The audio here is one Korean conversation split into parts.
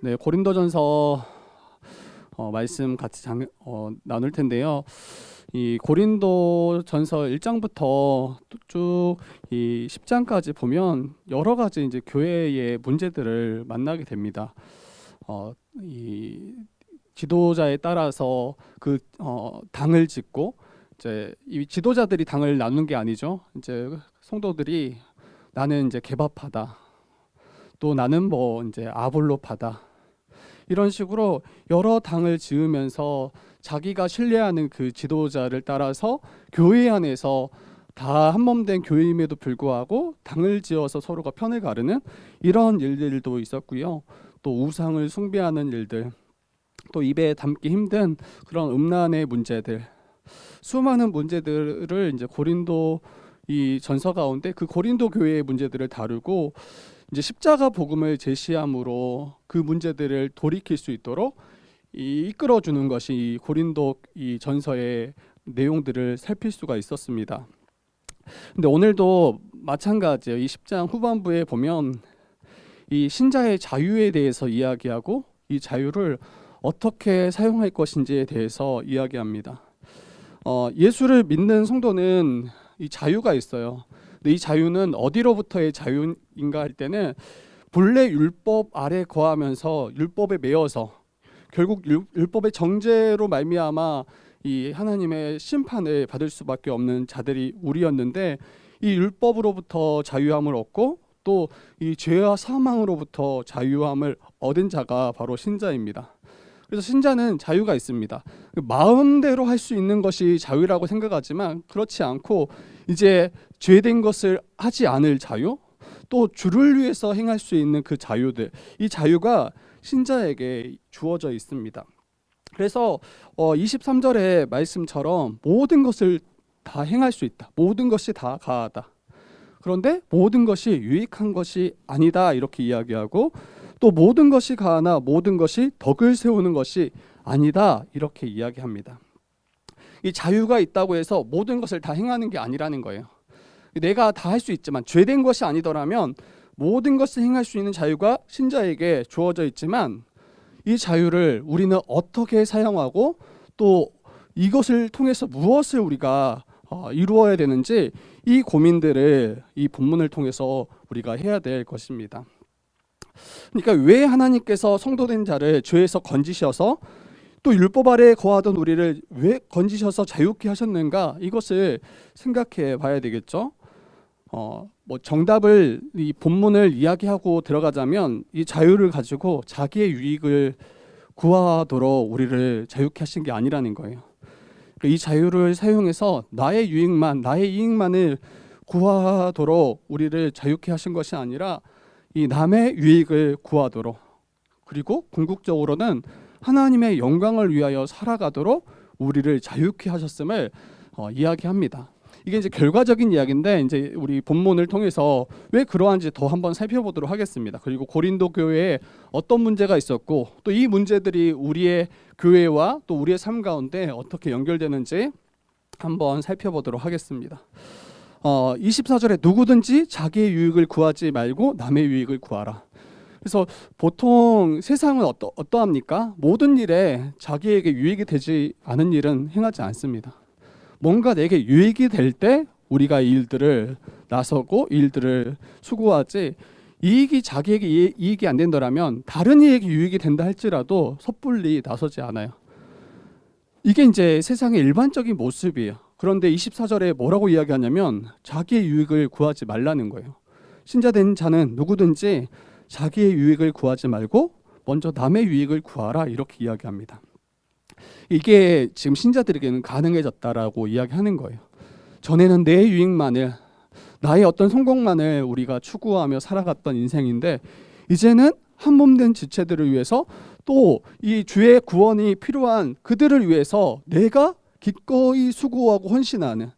네, 고린도전서 말씀 같이 나눌 텐데요. 이 고린도전서 1장부터 쭉 이 10장까지 보면 여러 가지 이제 교회의 문제들을 만나게 됩니다. 이 지도자에 따라서 그 당을 짓고 이제 이 지도자들이 당을 나누는 게 아니죠. 이제 성도들이 나는 이제 개밥하다. 또 나는 뭐 이제 아볼로파다. 이런 식으로 여러 당을 지으면서 자기가 신뢰하는 그 지도자를 따라서 교회 안에서 다 한몸된 교회임에도 불구하고 당을 지어서 서로가 편을 가르는 이런 일들도 있었고요. 또 우상을 숭배하는 일들, 또 입에 담기 힘든 그런 음란의 문제들, 수많은 문제들을 이제 고린도 이 전서 가운데 그 고린도 교회의 문제들을 다루고 이제 십자가 복음을 제시함으로 그 문제들을 돌이킬 수 있도록 이끌어 주는 것이 이 고린도 이 전서의 내용들을 살필 수가 있었습니다. 근데 오늘도 마찬가지예요. 이 10장 후반부에 보면 이 신자의 자유에 대해서 이야기하고 이 자유를 어떻게 사용할 것인지에 대해서 이야기합니다. 예수를 믿는 성도는 이 자유가 있어요. 근데 이 자유는 어디로부터의 자유인가 할 때는 본래 율법 아래 거하면서 율법에 매여서 결국 율법의 정죄로 말미암아 이 하나님의 심판을 받을 수밖에 없는 자들이 우리였는데 이 율법으로부터 자유함을 얻고 또 이 죄와 사망으로부터 자유함을 얻은 자가 바로 신자입니다. 그래서 신자는 자유가 있습니다. 마음대로 할 수 있는 것이 자유라고 생각하지만 그렇지 않고 이제 죄된 것을 하지 않을 자유, 또 주를 위해서 행할 수 있는 그 자유들, 이 자유가 신자에게 주어져 있습니다. 그래서 23절의 말씀처럼 모든 것을 다 행할 수 있다. 모든 것이 다 가하다. 그런데 모든 것이 유익한 것이 아니다 이렇게 이야기하고 또 모든 것이 가하나 모든 것이 덕을 세우는 것이 아니다 이렇게 이야기합니다. 이 자유가 있다고 해서 모든 것을 다 행하는 게 아니라는 거예요. 내가 다 할 수 있지만 죄된 것이 아니더라면 모든 것을 행할 수 있는 자유가 신자에게 주어져 있지만 이 자유를 우리는 어떻게 사용하고 또 이것을 통해서 무엇을 우리가 이루어야 되는지 이 고민들을 이 본문을 통해서 우리가 해야 될 것입니다. 그러니까 왜 하나님께서 성도된 자를 죄에서 건지셔서 또 율법 아래에 거하던 우리를 왜 건지셔서 자유케 하셨는가 이것을 생각해 봐야 되겠죠. 뭐 정답을 이 본문을 이야기하고 들어가자면 이 자유를 가지고 자기의 유익을 구하도록 우리를 자유케 하신 게 아니라는 거예요. 이 자유를 사용해서 나의 유익만, 나의 이익만을 구하도록 우리를 자유케 하신 것이 아니라 이 남의 유익을 구하도록 그리고 궁극적으로는 하나님의 영광을 위하여 살아가도록 우리를 자유케 하셨음을 이야기합니다. 이게 이제 결과적인 이야기인데 이제 우리 본문을 통해서 왜 그러한지 더 한번 살펴보도록 하겠습니다. 그리고 고린도 교회에 어떤 문제가 있었고 또 이 문제들이 우리의 교회와 또 우리의 삶 가운데 어떻게 연결되는지 한번 살펴보도록 하겠습니다. 24절에 누구든지 자기의 유익을 구하지 말고 남의 유익을 구하라. 그래서 보통 세상은 어떠합니까? 모든 일에 자기에게 유익이 되지 않은 일은 행하지 않습니다. 뭔가 내게 유익이 될 때 우리가 이 일들을 나서고 이 일들을 수고하지 이익이 자기에게 이익이 안 된다면 다른 이에게 유익이 된다 할지라도 섣불리 나서지 않아요. 이게 이제 세상의 일반적인 모습이에요. 그런데 24절에 뭐라고 이야기하냐면 자기의 유익을 구하지 말라는 거예요. 신자된 자는 누구든지 자기의 유익을 구하지 말고 먼저 남의 유익을 구하라 이렇게 이야기합니다. 이게 지금 신자들에게는 가능해졌다라고 이야기하는 거예요. 전에는 내 유익만을 나의 어떤 성공만을 우리가 추구하며 살아갔던 인생인데 이제는 한몸된 지체들을 위해서 또 이 주의 구원이 필요한 그들을 위해서 내가 기꺼이 수고하고 헌신하는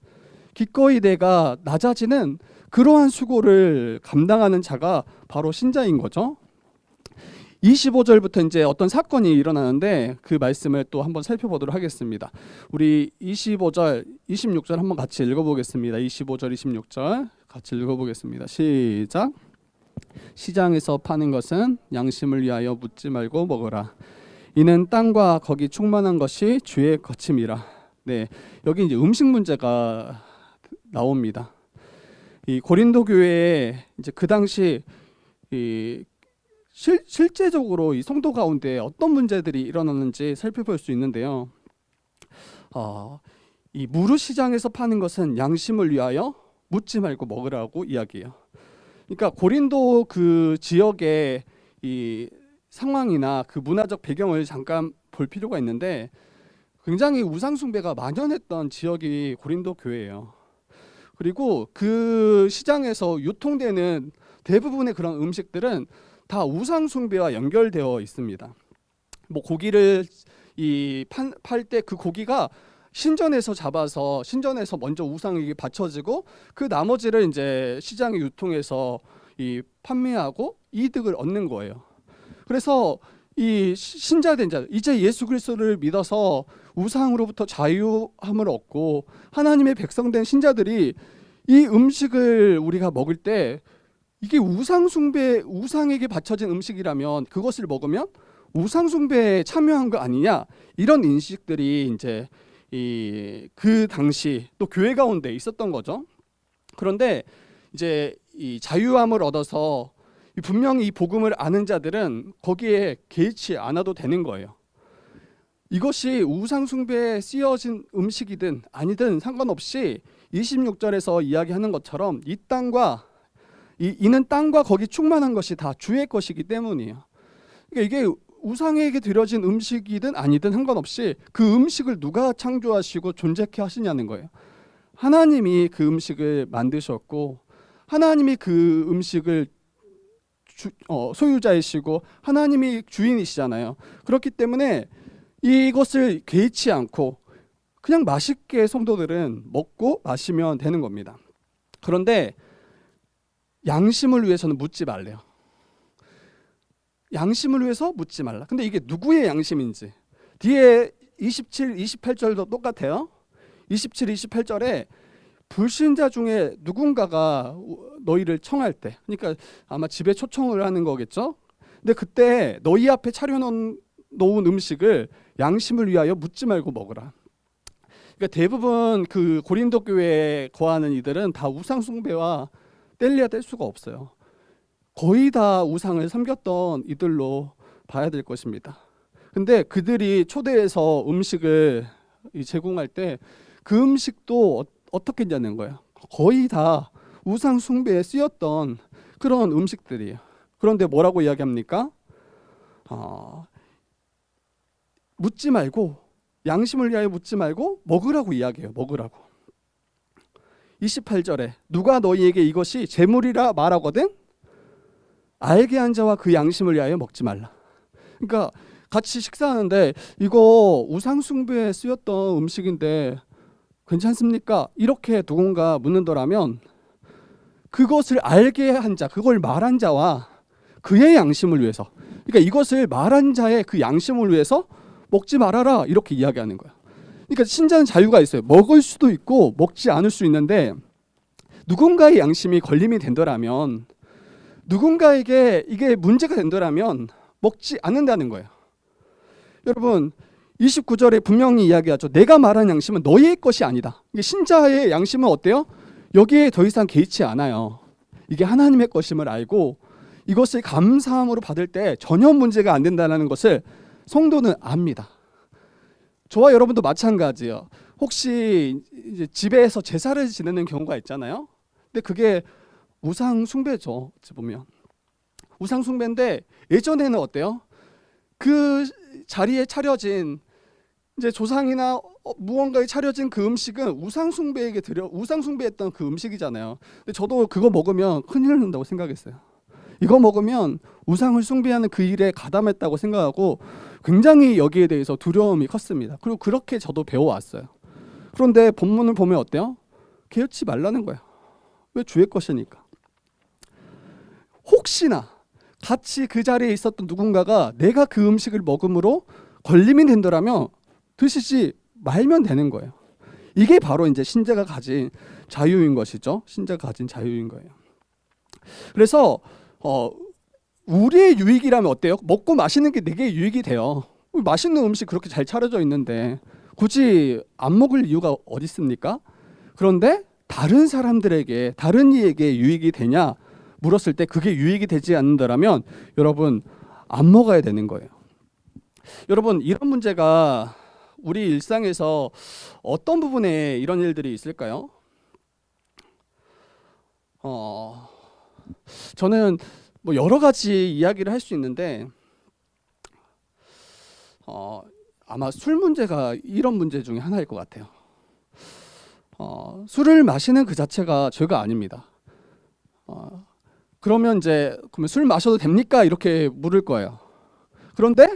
기꺼이 내가 낮아지는 그러한 수고를 감당하는 자가 바로 신자인 거죠. 25절부터 이제 어떤 사건이 일어나는데 그 말씀을 또 한번 살펴보도록 하겠습니다. 우리 25절, 26절 한번 같이 읽어보겠습니다. 25절, 26절 같이 읽어보겠습니다. 시작. 시장에서 파는 것은 양심을 위하여 묻지 말고 먹으라. 이는 땅과 거기 충만한 것이 주의 거침이라. 네, 여기 이제 음식 문제가 나옵니다. 이 고린도 교회에 이제 그 당시 이 실제적으로 이 성도 가운데 어떤 문제들이 일어났는지 살펴볼 수 있는데요. 이 무르 시장에서 파는 것은 양심을 위하여 묻지 말고 먹으라고 이야기해요. 그러니까 고린도 그 지역의 이 상황이나 그 문화적 배경을 잠깐 볼 필요가 있는데, 굉장히 우상 숭배가 만연했던 지역이 고린도 교회예요. 그리고 그 시장에서 유통되는 대부분의 그런 음식들은 다 우상 숭배와 연결되어 있습니다. 뭐 고기를 팔 때 그 고기가 신전에서 잡아서 신전에서 먼저 우상에게 바쳐지고 그 나머지를 이제 시장에 유통해서 판매하고 이득을 얻는 거예요. 그래서 이 신자된 자, 이제 예수 그리스도를 믿어서 우상으로부터 자유함을 얻고 하나님의 백성된 신자들이 이 음식을 우리가 먹을 때 이게 우상 숭배, 우상에게 바쳐진 음식이라면 그것을 먹으면 우상 숭배에 참여한 거 아니냐, 이런 인식들이 이제 그 당시 또 교회 가운데 있었던 거죠. 그런데 이제 이 자유함을 얻어서 분명히 이 복음을 아는 자들은 거기에 개의치 않아도 되는 거예요. 이것이 우상 숭배에 쓰여진 음식이든 아니든 상관없이 26절에서 이야기하는 것처럼 이 땅과 이는 땅과 거기 충만한 것이 다 주의 것이기 때문이에요. 그러니까 이게 우상에게 드려진 음식이든 아니든 상관없이 그 음식을 누가 창조하시고 존재케 하시냐는 거예요. 하나님이 그 음식을 만드셨고 하나님이 그 음식을 소유자이시고 하나님이 주인이시잖아요. 그렇기 때문에 이것을 개의치 않고 그냥 맛있게 성도들은 먹고 마시면 되는 겁니다. 그런데 양심을 위해서는 묻지 말래요. 양심을 위해서 묻지 말라. 근데 이게 누구의 양심인지 뒤에 27, 28절도 똑같아요. 27, 28절에 불신자 중에 누군가가 너희를 청할 때, 그러니까 아마 집에 초청을 하는 거겠죠. 근데 그때 너희 앞에 차려놓은 음식을 양심을 위하여 묻지 말고 먹으라. 그러니까 대부분 그 고린도 교회에 거하는 이들은 다 우상 숭배와 뗄래야 뗄 수가 없어요. 거의 다 우상을 섬겼던 이들로 봐야 될 것입니다. 근데 그들이 초대해서 음식을 제공할 때 그 음식도 어떻게 했냐는 거예요. 거의 다 우상 숭배에 쓰였던 그런 음식들이에요. 그런데 뭐라고 이야기합니까? 묻지 말고, 양심을 위하여 묻지 말고 먹으라고 이야기해요. 먹으라고. 28절에 누가 너희에게 이것이 재물이라 말하거든 알게 한 자와 그 양심을 위하여 먹지 말라. 그러니까 같이 식사하는데 이거 우상 숭배에 쓰였던 음식인데 괜찮습니까? 이렇게 누군가 묻는다라면 그것을 알게 한 자, 그걸 말한 자와 그의 양심을 위해서, 그러니까 이것을 말한 자의 그 양심을 위해서 먹지 말아라, 이렇게 이야기하는 거예요. 그러니까 신자는 자유가 있어요. 먹을 수도 있고 먹지 않을 수 있는데 누군가의 양심이 걸림이 된다라면, 누군가에게 이게 문제가 된다라면 먹지 않는다는 거예요. 여러분 29절에 분명히 이야기하죠. 내가 말한 양심은 너희의 것이 아니다. 이게 신자의 양심은 어때요? 여기에 더 이상 개의치 않아요. 이게 하나님의 것임을 알고 이것을 감사함으로 받을 때 전혀 문제가 안 된다는 것을 성도는 압니다. 저와 여러분도 마찬가지예요. 혹시 이제 집에서 제사를 지내는 경우가 있잖아요. 근데 그게 우상 숭배죠. 어찌 보면 우상 숭배인데, 예전에는 어때요? 그 자리에 차려진 이제 조상이나 무언가에 차려진 그 음식은 우상 숭배했던 그 음식이잖아요. 근데 저도 그거 먹으면 큰일 난다고 생각했어요. 이거 먹으면 우상을 숭배하는 그 일에 가담했다고 생각하고 굉장히 여기에 대해서 두려움이 컸습니다. 그리고 그렇게 저도 배워왔어요. 그런데 본문을 보면 어때요? 개의치 말라는 거예요. 왜? 주의 것이니까. 혹시나 같이 그 자리에 있었던 누군가가 내가 그 음식을 먹음으로 걸림이 된다라면 드시지 말면 되는 거예요. 이게 바로 이제 신자가 가진 자유인 것이죠. 신자가 가진 자유인 거예요. 그래서 어, 우리의 유익이라면 어때요? 먹고 마시는 게 내게 유익이 돼요. 맛있는 음식 그렇게 잘 차려져 있는데 굳이 안 먹을 이유가 어디 있습니까? 그런데 다른 사람들에게, 다른 이에게 유익이 되냐 물었을 때 그게 유익이 되지 않는다라면 여러분 안 먹어야 되는 거예요. 여러분, 이런 문제가 우리 일상에서 어떤 부분에 이런 일들이 있을까요? 저는 뭐 여러 가지 이야기를 할 수 있는데 아마 술 문제가 이런 문제 중에 하나일 것 같아요. 술을 마시는 그 자체가 죄가 아닙니다. 그러면 술 마셔도 됩니까? 이렇게 물을 거예요. 그런데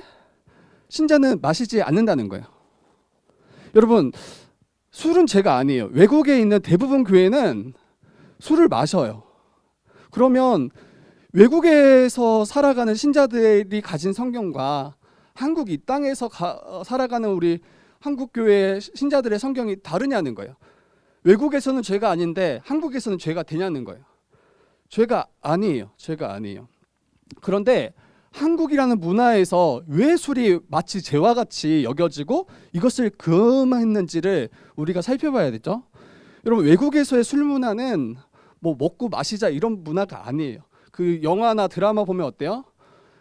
신자는 마시지 않는다는 거예요. 여러분, 술은 죄가 아니에요. 외국에 있는 대부분 교회는 술을 마셔요. 그러면 외국에서 살아가는 신자들이 가진 성경과 한국 이 땅에서 살아가는 우리 한국 교회 신자들의 성경이 다르냐는 거예요. 외국에서는 죄가 아닌데 한국에서는 죄가 되냐는 거예요. 죄가 아니에요. 죄가 아니에요. 그런데 한국이라는 문화에서 왜 술이 마치 죄와 같이 여겨지고 이것을 금했는지를 우리가 살펴봐야 되죠. 여러분, 외국에서의 술 문화는 뭐 먹고 마시자 이런 문화가 아니에요. 그 영화나 드라마 보면 어때요?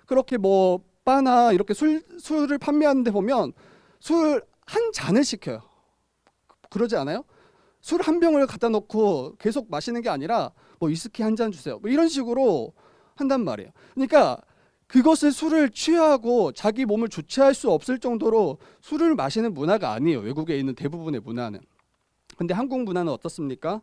그렇게 뭐 바나 이렇게 술을 판매하는 데 보면 술 한 잔을 시켜요. 그러지 않아요? 술 한 병을 갖다 놓고 계속 마시는 게 아니라 뭐 위스키 한 잔 주세요. 뭐 이런 식으로 한단 말이에요. 그러니까 그것을 술을 취하고 자기 몸을 주체할 수 없을 정도로 술을 마시는 문화가 아니에요. 외국에 있는 대부분의 문화는. 근데 한국 문화는 어떻습니까?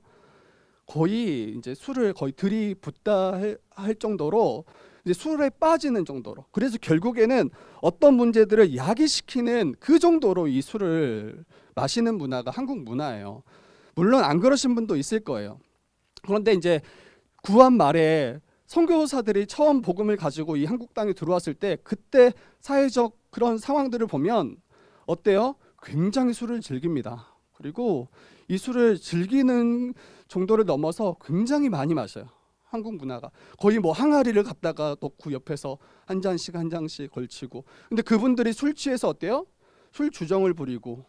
거의 이제 술을 거의 들이붓다 할 정도로 이제 술에 빠지는 정도로. 그래서 결국에는 어떤 문제들을 야기시키는 그 정도로 이 술을 마시는 문화가 한국 문화예요. 물론 안 그러신 분도 있을 거예요. 그런데 이제 구한 말에 선교사들이 처음 복음을 가지고 이 한국 땅에 들어왔을 때 그때 사회적 그런 상황들을 보면 어때요? 굉장히 술을 즐깁니다. 그리고 이 술을 즐기는 정도를 넘어서 굉장히 많이 마셔요. 한국 문화가 거의 뭐 항아리를 갖다가 놓고 옆에서 한 잔씩 한 잔씩 걸치고. 근데 그분들이 술 취해서 어때요? 술 주정을 부리고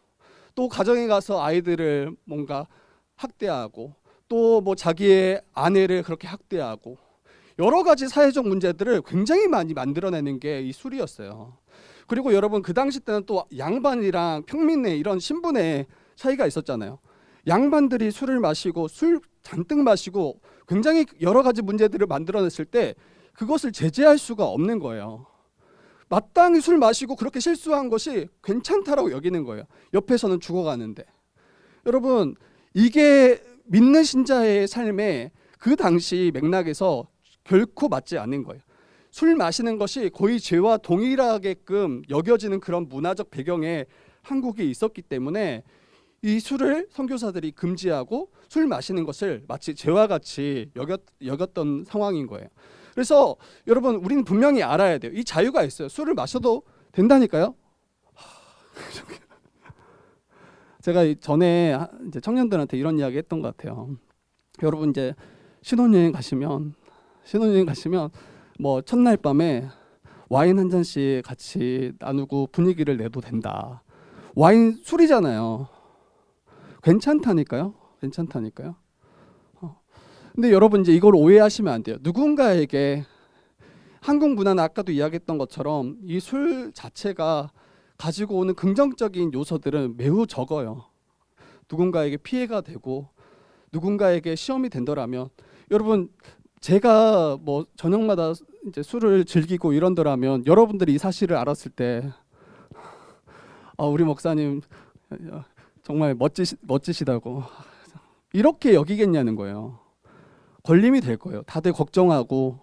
또 가정에 가서 아이들을 뭔가 학대하고 또 뭐 자기의 아내를 그렇게 학대하고 여러 가지 사회적 문제들을 굉장히 많이 만들어내는 게 이 술이었어요. 그리고 여러분, 그 당시 때는 또 양반이랑 평민의 이런 신분의 차이가 있었잖아요. 양반들이 술을 마시고 술 잔뜩 마시고 굉장히 여러 가지 문제들을 만들어냈을 때 그것을 제재할 수가 없는 거예요. 마땅히 술 마시고 그렇게 실수한 것이 괜찮다라고 여기는 거예요. 옆에서는 죽어가는데. 여러분, 이게 믿는 신자의 삶에 그 당시 맥락에서 결코 맞지 않는 거예요. 술 마시는 것이 거의 죄와 동일하게끔 여겨지는 그런 문화적 배경에 한국이 있었기 때문에 이 술을 선교사들이 금지하고 술 마시는 것을 마치 죄와 같이 여겼던 상황인 거예요. 그래서 여러분, 우리는 분명히 알아야 돼요. 이 자유가 있어요. 술을 마셔도 된다니까요. 제가 전에 이제 청년들한테 이런 이야기 했던 것 같아요. 여러분, 이제 신혼여행 가시면 뭐 첫날 밤에 와인 한 잔씩 같이 나누고 분위기를 내도 된다. 와인 술이잖아요. 괜찮다니까요. 근데 여러분, 이제 이걸 오해하시면 안 돼요. 누군가에게 한국 문화는 아까도 이야기했던 것처럼 이 술 자체가 가지고 오는 긍정적인 요소들은 매우 적어요. 누군가에게 피해가 되고 누군가에게 시험이 된다라면, 여러분, 제가 뭐 저녁마다 이제 술을 즐기고 이런더라면 여러분들이 이 사실을 알았을 때 우리 목사님 정말 멋지시다고 이렇게 여기겠냐는 거예요. 걸림이 될 거예요. 다들 걱정하고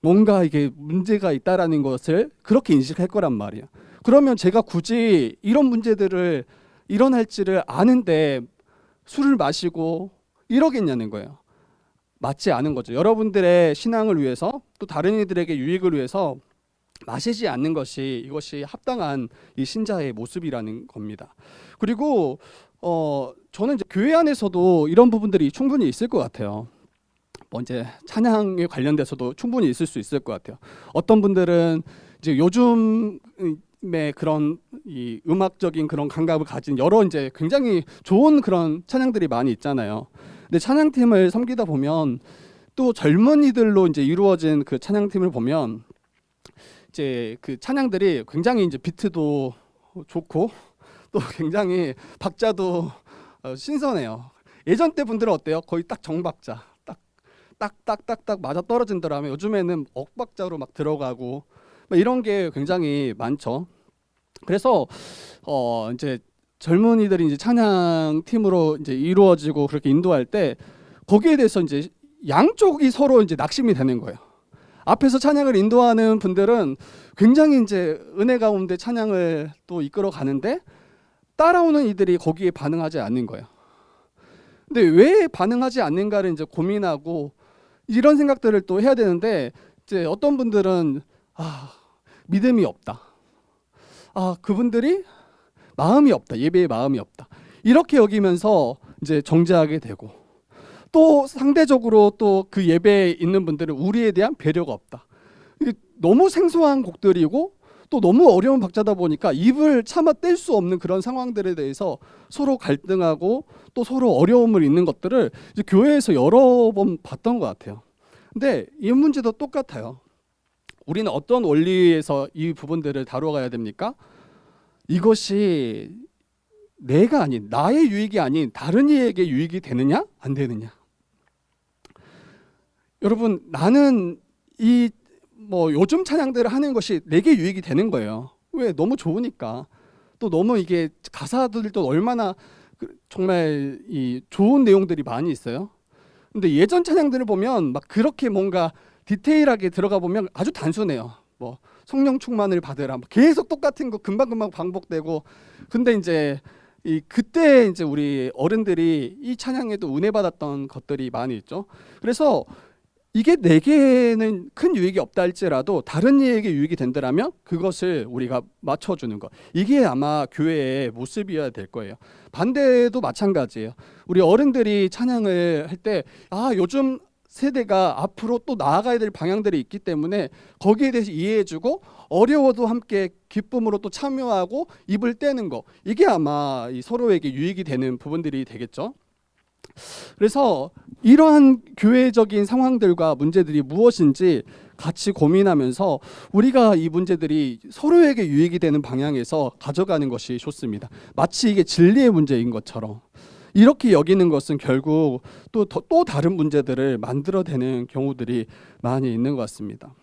뭔가 이게 문제가 있다라는 것을 그렇게 인식할 거란 말이야. 그러면 제가 굳이 이런 문제들을 일어날지를 아는데 술을 마시고 이러겠냐는 거예요. 맞지 않은 거죠. 여러분들의 신앙을 위해서 또 다른 이들에게 유익을 위해서 마시지 않는 것이 이것이 합당한 이 신자의 모습이라는 겁니다. 그리고 저는 이제 교회 안에서도 이런 부분들이 충분히 있을 것 같아요. 뭐 이제 찬양에 관련돼서도 충분히 있을 수 있을 것 같아요. 어떤 분들은 이제 요즘의 그런 이 음악적인 그런 감각을 가진 여러 이제 굉장히 좋은 그런 찬양들이 많이 있잖아요. 근데 찬양팀을 섬기다 보면 또 젊은이들로 이제 이루어진 그 찬양팀을 보면 이제 그 찬양들이 굉장히 이제 비트도 좋고 또 굉장히 박자도 신선해요. 예전 때 분들은 어때요? 거의 딱 정박자, 딱딱딱딱 맞아 떨어진다라면 요즘에는 억박자로 막 들어가고 이런 게 굉장히 많죠. 그래서 이제 젊은이들이 이제 찬양 팀으로 이제 이루어지고 그렇게 인도할 때 거기에 대해서 이제 양쪽이 서로 이제 낙심이 되는 거예요. 앞에서 찬양을 인도하는 분들은 굉장히 이제 은혜 가운데 찬양을 또 이끌어 가는데 따라오는 이들이 거기에 반응하지 않는 거예요. 근데 왜 반응하지 않는가를 이제 고민하고 이런 생각들을 또 해야 되는데 이제 어떤 분들은 믿음이 없다. 그분들이 마음이 없다. 예배에 마음이 없다. 이렇게 여기면서 이제 정죄하게 되고 또 상대적으로 또 그 예배에 있는 분들은 우리에 대한 배려가 없다. 이게 너무 생소한 곡들이고 또 너무 어려운 박자다 보니까 입을 차마 뗄 수 없는 그런 상황들에 대해서 서로 갈등하고 또 서로 어려움을 있는 것들을 이제 교회에서 여러 번 봤던 것 같아요. 근데 이 문제도 똑같아요. 우리는 어떤 원리에서 이 부분들을 다뤄가야 됩니까? 이것이 내가 아닌 나의 유익이 아닌 다른 이에게 유익이 되느냐 안 되느냐. 여러분 나는 이 뭐 요즘 찬양들을 하는 것이 내게 유익이 되는 거예요. 왜? 너무 좋으니까. 또 너무 이게 가사들도 얼마나 정말 이 좋은 내용들이 많이 있어요. 근데 예전 찬양들을 보면 막 그렇게 뭔가 디테일하게 들어가 보면 아주 단순해요. 뭐 성령 충만을 받으라. 계속 똑같은 거 금방금방 반복되고. 근데 이제 그때 이제 우리 어른들이 이 찬양에도 은혜 받았던 것들이 많이 있죠. 그래서 이게 내게는 큰 유익이 없다 할지라도 다른 이에게 유익이 된다면 그것을 우리가 맞춰주는 것. 이게 아마 교회의 모습이어야 될 거예요. 반대도 마찬가지예요. 우리 어른들이 찬양을 할 때 요즘 세대가 앞으로 또 나아가야 될 방향들이 있기 때문에 거기에 대해서 이해해주고 어려워도 함께 기쁨으로 또 참여하고 입을 떼는 거. 이게 아마 이 서로에게 유익이 되는 부분들이 되겠죠. 그래서 이러한 교회적인 상황들과 문제들이 무엇인지 같이 고민하면서 우리가 이 문제들이 서로에게 유익이 되는 방향에서 가져가는 것이 좋습니다. 마치 이게 진리의 문제인 것처럼 이렇게 여기는 것은 결국 또 다른 문제들을 만들어내는 경우들이 많이 있는 것 같습니다.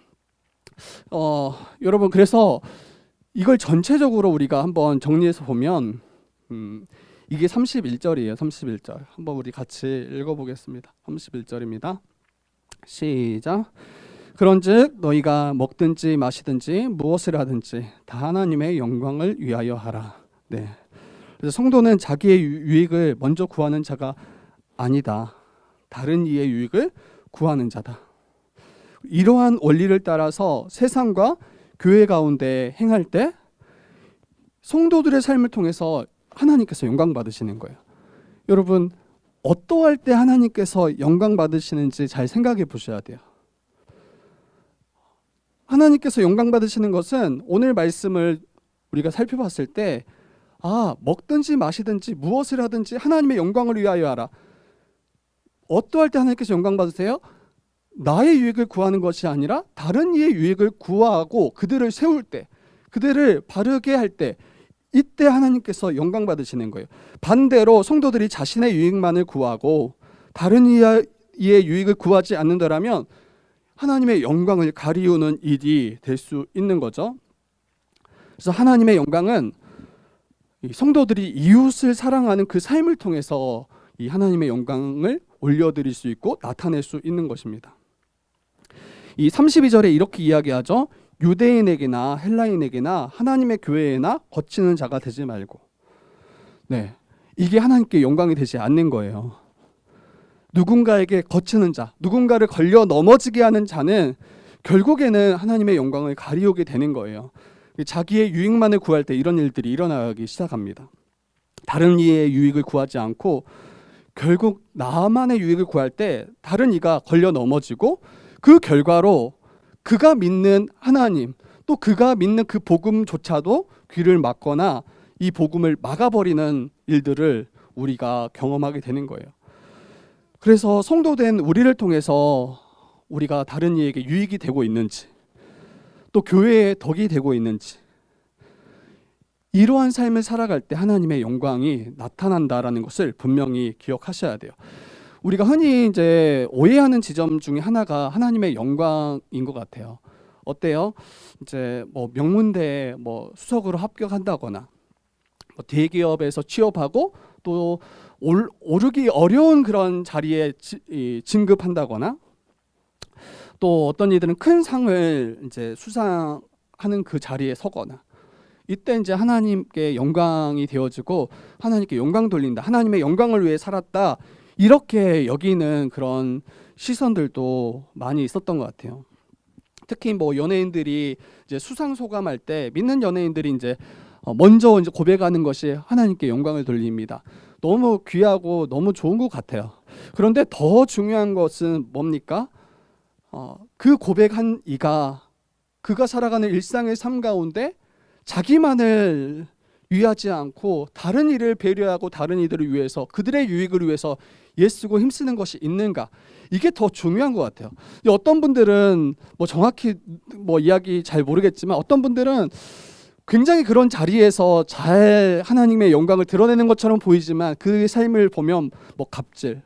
여러분 그래서 이걸 전체적으로 우리가 한번 정리해서 보면 이게 31절이에요. 31절. 한번 우리 같이 읽어보겠습니다. 31절입니다. 시작. 그런즉 너희가 먹든지 마시든지 무엇을 하든지 다 하나님의 영광을 위하여 하라. 네. 그래서 성도는 자기의 유익을 먼저 구하는 자가 아니다. 다른 이의 유익을 구하는 자다. 이러한 원리를 따라서 세상과 교회 가운데 행할 때 성도들의 삶을 통해서 하나님께서 영광 받으시는 거예요. 여러분 어떠할 때 하나님께서 영광 받으시는지 잘 생각해 보셔야 돼요. 하나님께서 영광 받으시는 것은 오늘 말씀을 우리가 살펴봤을 때 먹든지 마시든지 무엇을 하든지 하나님의 영광을 위하여 하라. 어떠할 때 하나님께서 영광 받으세요? 나의 유익을 구하는 것이 아니라 다른 이의 유익을 구하고 그들을 세울 때, 그들을 바르게 할 때, 이때 하나님께서 영광 받으시는 거예요. 반대로 성도들이 자신의 유익만을 구하고 다른 이의 유익을 구하지 않는다라면 하나님의 영광을 가리우는 일이 될 수 있는 거죠. 그래서 하나님의 영광은 성도들이 이웃을 사랑하는 그 삶을 통해서 이 하나님의 영광을 올려드릴 수 있고 나타낼 수 있는 것입니다. 이 32절에 이렇게 이야기하죠. 유대인에게나 헬라인에게나 하나님의 교회에나 거치는 자가 되지 말고. 네, 이게 하나님께 영광이 되지 않는 거예요. 누군가에게 거치는 자, 누군가를 걸려 넘어지게 하는 자는 결국에는 하나님의 영광을 가리우게 되는 거예요. 자기의 유익만을 구할 때 이런 일들이 일어나기 시작합니다. 다른 이의 유익을 구하지 않고 결국 나만의 유익을 구할 때 다른 이가 걸려 넘어지고 그 결과로 그가 믿는 하나님 또 그가 믿는 그 복음조차도 귀를 막거나 이 복음을 막아버리는 일들을 우리가 경험하게 되는 거예요. 그래서 성도된 우리를 통해서 우리가 다른 이에게 유익이 되고 있는지 또 교회에 덕이 되고 있는지 이러한 삶을 살아갈 때 하나님의 영광이 나타난다라는 것을 분명히 기억하셔야 돼요. 우리가 흔히 이제 오해하는 지점 중에 하나가 하나님의 영광인 것 같아요. 어때요? 이제 뭐 명문대에 뭐 수석으로 합격한다거나 뭐 대기업에서 취업하고 또 오르기 어려운 그런 자리에 진급한다거나 또 어떤 이들은 큰 상을 이제 수상하는 그 자리에 서거나 이때 이제 하나님께 영광이 되어지고 하나님께 영광 돌린다. 하나님의 영광을 위해 살았다. 이렇게 여기는 그런 시선들도 많이 있었던 것 같아요. 특히 뭐 연예인들이 이제 수상 소감할 때 믿는 연예인들이 이제 먼저 이제 고백하는 것이 하나님께 영광을 돌립니다. 너무 귀하고 너무 좋은 것 같아요. 그런데 더 중요한 것은 뭡니까? 그 고백한 이가 그가 살아가는 일상의 삶 가운데 자기만을 위하지 않고 다른 이를 배려하고 다른 이들을 위해서 그들의 유익을 위해서 애쓰고 힘쓰는 것이 있는가, 이게 더 중요한 것 같아요. 어떤 분들은 뭐 정확히 뭐 이야기 잘 모르겠지만 어떤 분들은 굉장히 그런 자리에서 잘 하나님의 영광을 드러내는 것처럼 보이지만 그 삶을 보면 뭐 갑질,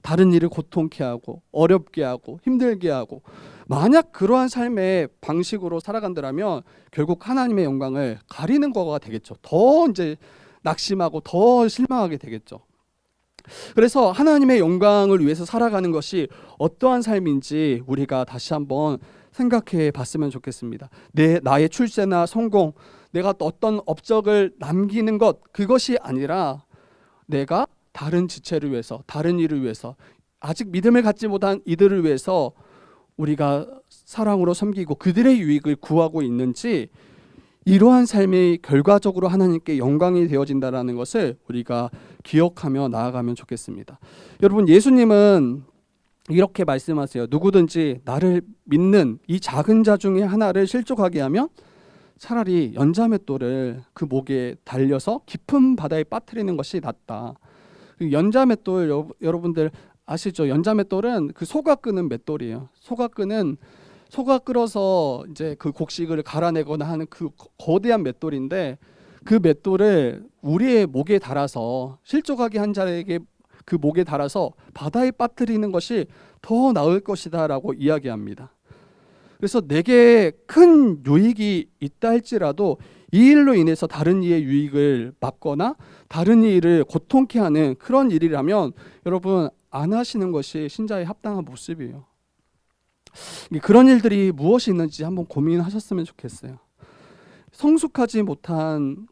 다른 일을 고통케 하고 어렵게 하고 힘들게 하고, 만약 그러한 삶의 방식으로 살아간다면 결국 하나님의 영광을 가리는 거가 되겠죠. 더 이제 낙심하고 더 실망하게 되겠죠. 그래서 하나님의 영광을 위해서 살아가는 것이 어떠한 삶인지 우리가 다시 한번 생각해 봤으면 좋겠습니다. 나의 출세나 성공, 내가 어떤 업적을 남기는 것, 그것이 아니라 내가 다른 지체를 위해서, 다른 일을 위해서, 아직 믿음을 갖지 못한 이들을 위해서 우리가 사랑으로 섬기고 그들의 유익을 구하고 있는지, 이러한 삶이 결과적으로 하나님께 영광이 되어진다는 것을 우리가 기억하며 나아가면 좋겠습니다. 여러분, 예수님은 이렇게 말씀하세요. 누구든지 나를 믿는 이 작은 자 중에 하나를 실족하게 하면 차라리 연자맷돌을 그 목에 달려서 깊은 바다에 빠뜨리는 것이 낫다. 연자맷돌 여러분들 아시죠? 연자맷돌은 그 소가 끄는 맷돌이에요. 소가 끌어서 이제 그 곡식을 갈아내거나 하는 그 거대한 맷돌인데, 그 맷돌을 우리의 목에 달아서, 실족하게 한 자에게 그 목에 달아서 바다에 빠뜨리는 것이 더 나을 것이다라고 이야기합니다. 그래서 내게 큰 유익이 있다 할지라도 이 일로 인해서 다른 이의 유익을 막거나 다른 이를 고통케 하는 그런 일이라면 여러분, 안 하시는 것이 신자의 합당한 모습이에요. 그런 일들이 무엇이 있는지 한번 고민하셨으면 좋겠어요. 성숙하지 못한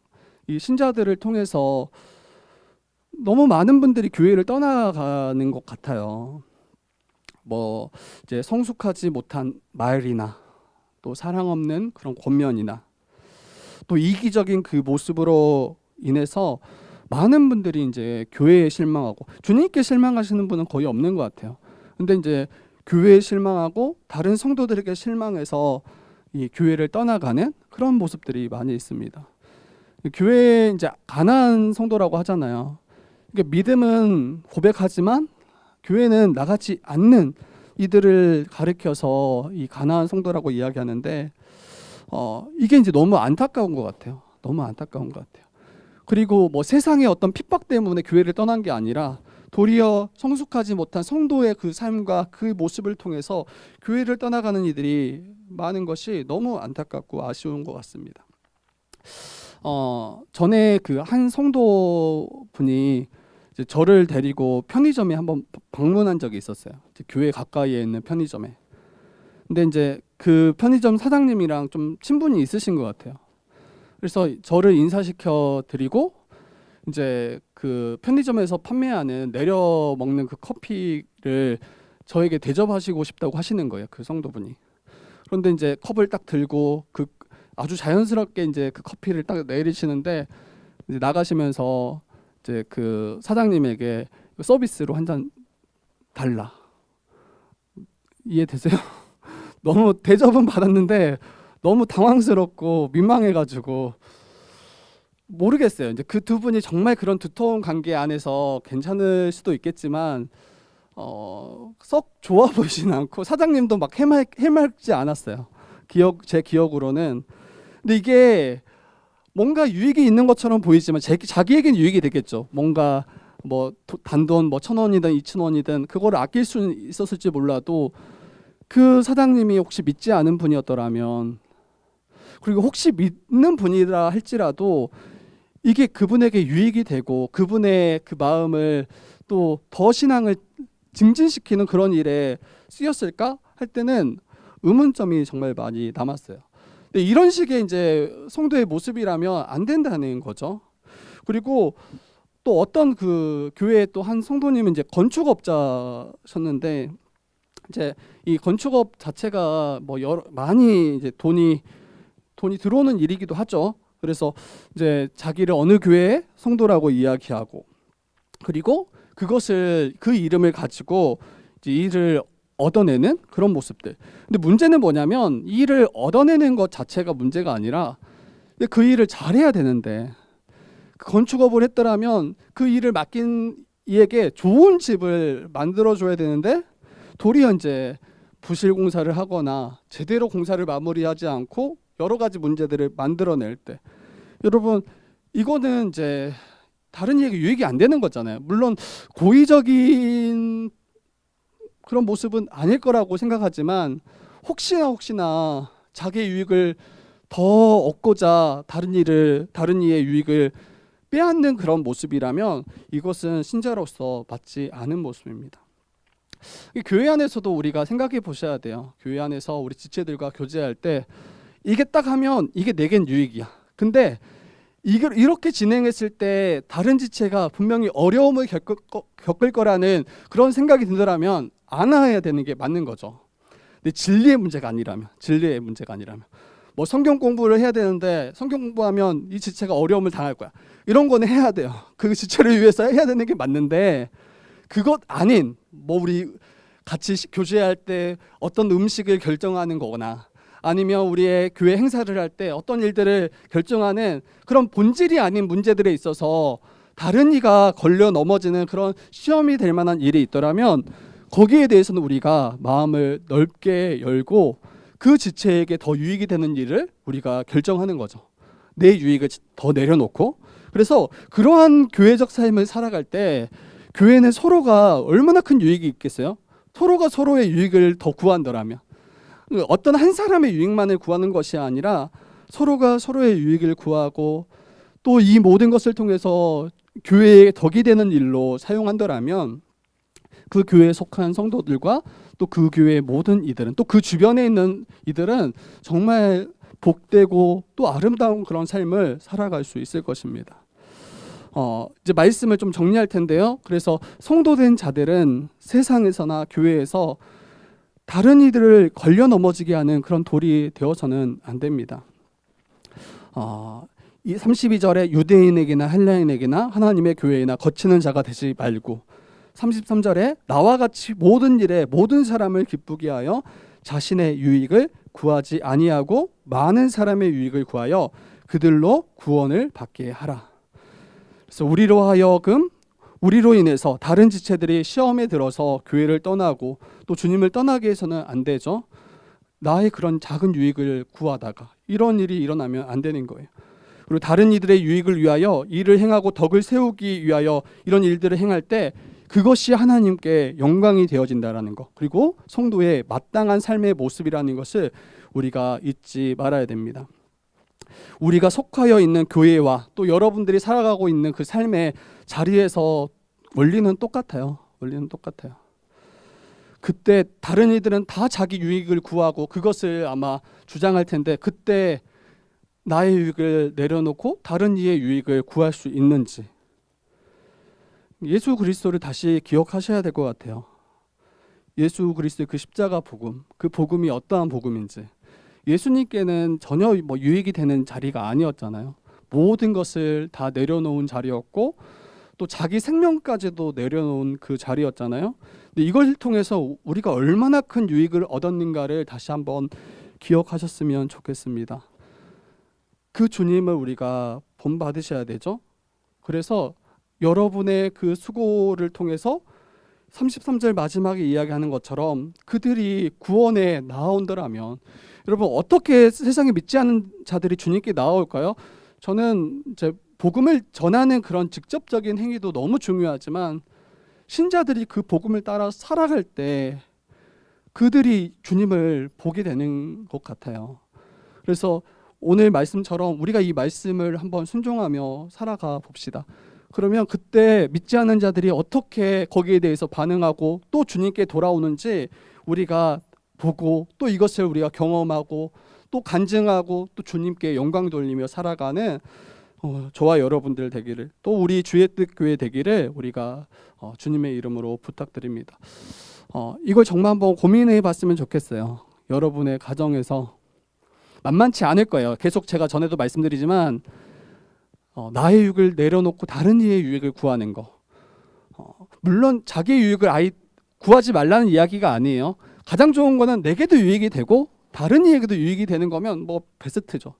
이 신자들을 통해서 너무 많은 분들이 교회를 떠나가는 것 같아요. 뭐 이제 성숙하지 못한 말이나 또 사랑 없는 그런 권면이나 또 이기적인 그 모습으로 인해서 많은 분들이 이제 교회에 실망하고, 주님께 실망하시는 분은 거의 없는 것 같아요. 근데 이제 교회에 실망하고 다른 성도들에게 실망해서 이 교회를 떠나가는 그런 모습들이 많이 있습니다. 교회에 이제 가난한 성도라고 하잖아요. 그러니까 믿음은 고백하지만 교회는 나가지 않는 이들을 가리켜서 이 가난한 성도라고 이야기하는데, 이게 이제 너무 안타까운 것 같아요. 너무 안타까운 것 같아요. 그리고 뭐 세상의 어떤 핍박 때문에 교회를 떠난 게 아니라 도리어 성숙하지 못한 성도의 그 삶과 그 모습을 통해서 교회를 떠나가는 이들이 많은 것이 너무 안타깝고 아쉬운 것 같습니다. 전에 그 한 성도분이 이제 저를 데리고 편의점에 한번 방문한 적이 있었어요. 교회 가까이에 있는 편의점에. 근데 이제 그 편의점 사장님이랑 좀 친분이 있으신 것 같아요. 그래서 저를 인사시켜 드리고 이제 그 편의점에서 판매하는 내려 먹는 그 커피를 저에게 대접하시고 싶다고 하시는 거예요, 그 성도분이. 그런데 이제 컵을 딱 들고 그 아주 자연스럽게 이제 그 커피를 딱 내리시는데, 이제 나가시면서 이제 그 사장님에게 서비스로 한 잔 달라. 이해되세요? 너무 대접은 받았는데 너무 당황스럽고 민망해가지고 모르겠어요. 이제 그 두 분이 정말 그런 두터운 관계 안에서 괜찮을 수도 있겠지만 썩 좋아 보이진 않고 사장님도 막 해맑지 않았어요. 제 기억으로는. 근데 이게 뭔가 유익이 있는 것처럼 보이지만 자기에겐 유익이 되겠죠. 뭔가 뭐 단돈 뭐 1,000원이든 2,000원이든 그거를 아낄 수는 있었을지 몰라도 그 사장님이 혹시 믿지 않은 분이었더라면, 그리고 혹시 믿는 분이라 할지라도 이게 그분에게 유익이 되고 그분의 그 마음을 또 더 신앙을 증진시키는 그런 일에 쓰였을까 할 때는 의문점이 정말 많이 남았어요. 근데 이런 식의 이제 성도의 모습이라면 안 된다는 거죠. 그리고 또 어떤 그 교회에 또 한 성도님은 이제 건축업자셨는데, 이제 이 건축업 자체가 뭐 많이 이제 돈이 들어오는 일이기도 하죠. 그래서 이제 자기를 어느 교회의 성도라고 이야기하고, 그리고 그것을 그 이름을 가지고 이제 일을 얻어내는 그런 모습들. 근데 문제는 뭐냐면 이 일을 얻어내는 것 자체가 문제가 아니라 그 일을 잘해야 되는데, 그 건축업을 했더라면 그 일을 맡긴 이에게 좋은 집을 만들어줘야 되는데 도리어 이제 부실 공사를 하거나 제대로 공사를 마무리하지 않고 여러 가지 문제들을 만들어낼 때, 여러분 이거는 이제 다른 이에게 유익이 안 되는 거잖아요. 물론 고의적인 그런 모습은 아닐 거라고 생각하지만 혹시나 자기의 유익을 더 얻고자 다른 이의 유익을 빼앗는 그런 모습이라면 이것은 신자로서 맞지 않은 모습입니다. 교회 안에서도 우리가 생각해 보셔야 돼요. 교회 안에서 우리 지체들과 교제할 때 이게 딱 하면 이게 내겐 유익이야. 근데 이걸 이렇게 진행했을 때 다른 지체가 분명히 어려움을 겪을 거라는 그런 생각이 들더라면 안 해야 되는 게 맞는 거죠. 근데 진리의 문제가 아니라면 뭐 성경 공부를 해야 되는데 성경 공부하면 이 지체가 어려움을 당할 거야. 이런 거는 해야 돼요. 그 지체를 위해서 해야 되는 게 맞는데, 그것 아닌 뭐 우리 같이 교제할 때 어떤 음식을 결정하는 거거나 아니면 우리의 교회 행사를 할 때 어떤 일들을 결정하는 그런 본질이 아닌 문제들에 있어서 다른 이가 걸려 넘어지는 그런 시험이 될 만한 일이 있더라면 거기에 대해서는 우리가 마음을 넓게 열고 그 지체에게 더 유익이 되는 일을 우리가 결정하는 거죠. 내 유익을 더 내려놓고. 그래서 그러한 교회적 삶을 살아갈 때 교회는 서로가 얼마나 큰 유익이 있겠어요? 서로가 서로의 유익을 더 구한다라면, 어떤 한 사람의 유익만을 구하는 것이 아니라 서로가 서로의 유익을 구하고 또 이 모든 것을 통해서 교회에 덕이 되는 일로 사용한다라면 그 교회에 속한 성도들과 또 그 교회의 모든 이들은, 또 그 주변에 있는 이들은 정말 복되고 또 아름다운 그런 삶을 살아갈 수 있을 것입니다. 이제 말씀을 좀 정리할 텐데요. 그래서 성도된 자들은 세상에서나 교회에서 다른 이들을 걸려 넘어지게 하는 그런 돌이 되어서는 안 됩니다. 이 32절에 유대인에게나 헬라인에게나 하나님의 교회에나 거치는 자가 되지 말고, 33절에 나와 같이 모든 일에 모든 사람을 기쁘게 하여 자신의 유익을 구하지 아니하고 많은 사람의 유익을 구하여 그들로 구원을 받게 하라. 그래서 우리로 인해서 다른 지체들이 시험에 들어서 교회를 떠나고 또 주님을 떠나게 해서는 안 되죠. 나의 그런 작은 유익을 구하다가 이런 일이 일어나면 안 되는 거예요. 그리고 다른 이들의 유익을 위하여 일을 행하고 덕을 세우기 위하여 이런 일들을 행할 때 그것이 하나님께 영광이 되어진다라는 것, 그리고 성도의 마땅한 삶의 모습이라는 것을 우리가 잊지 말아야 됩니다. 우리가 속하여 있는 교회와 또 여러분들이 살아가고 있는 그 삶의 자리에서 원리는 똑같아요. 그때 다른 이들은 다 자기 유익을 구하고 그것을 아마 주장할 텐데, 그때 나의 유익을 내려놓고 다른 이의 유익을 구할 수 있는지 예수 그리스도를 다시 기억하셔야 될 것 같아요. 예수 그리스도의 그 십자가 복음, 그 복음이 어떠한 복음인지. 예수님께는 전혀 뭐 유익이 되는 자리가 아니었잖아요. 모든 것을 다 내려놓은 자리였고 또 자기 생명까지도 내려놓은 그 자리였잖아요. 근데 이걸 통해서 우리가 얼마나 큰 유익을 얻었는가를 다시 한번 기억하셨으면 좋겠습니다. 그 주님을 우리가 본받으셔야 되죠. 그래서 여러분의 그 수고를 통해서 33절 마지막에 이야기하는 것처럼 그들이 구원에 나아온다라면 여러분 어떻게 세상에 믿지 않는 자들이 주님께 나아올까요? 저는 이제 복음을 전하는 그런 직접적인 행위도 너무 중요하지만 신자들이 그 복음을 따라 살아갈 때 그들이 주님을 보게 되는 것 같아요. 그래서 오늘 말씀처럼 우리가 이 말씀을 한번 순종하며 살아가 봅시다. 그러면 그때 믿지 않는 자들이 어떻게 거기에 대해서 반응하고 또 주님께 돌아오는지 우리가 보고 또 이것을 우리가 경험하고 또 간증하고 또 주님께 영광 돌리며 살아가는 저와 여러분들 되기를, 또 우리 주의 뜻 교회 되기를 우리가 주님의 이름으로 부탁드립니다. 이걸 정말 한번 고민해 봤으면 좋겠어요. 여러분의 가정에서 만만치 않을 거예요. 계속 제가 전에도 말씀드리지만 나의 유익을 내려놓고 다른 이의 유익을 구하는 거, 물론 자기의 유익을 아예 구하지 말라는 이야기가 아니에요. 가장 좋은 거는 내게도 유익이 되고 다른 이에게도 유익이 되는 거면 뭐 베스트죠.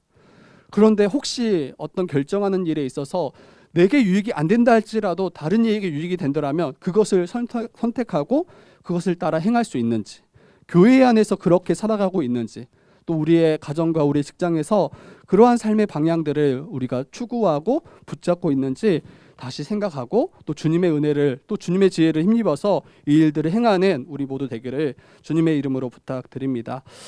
그런데 혹시 어떤 결정하는 일에 있어서 내게 유익이 안 된다 할지라도 다른 이에게 유익이 된다면 그것을 선택하고 그것을 따라 행할 수 있는지, 교회 안에서 그렇게 살아가고 있는지, 또 우리의 가정과 우리 직장에서 그러한 삶의 방향들을 우리가 추구하고 붙잡고 있는지 다시 생각하고 또 주님의 은혜를, 또 주님의 지혜를 힘입어서 이 일들을 행하는 우리 모두 되기를 주님의 이름으로 부탁드립니다.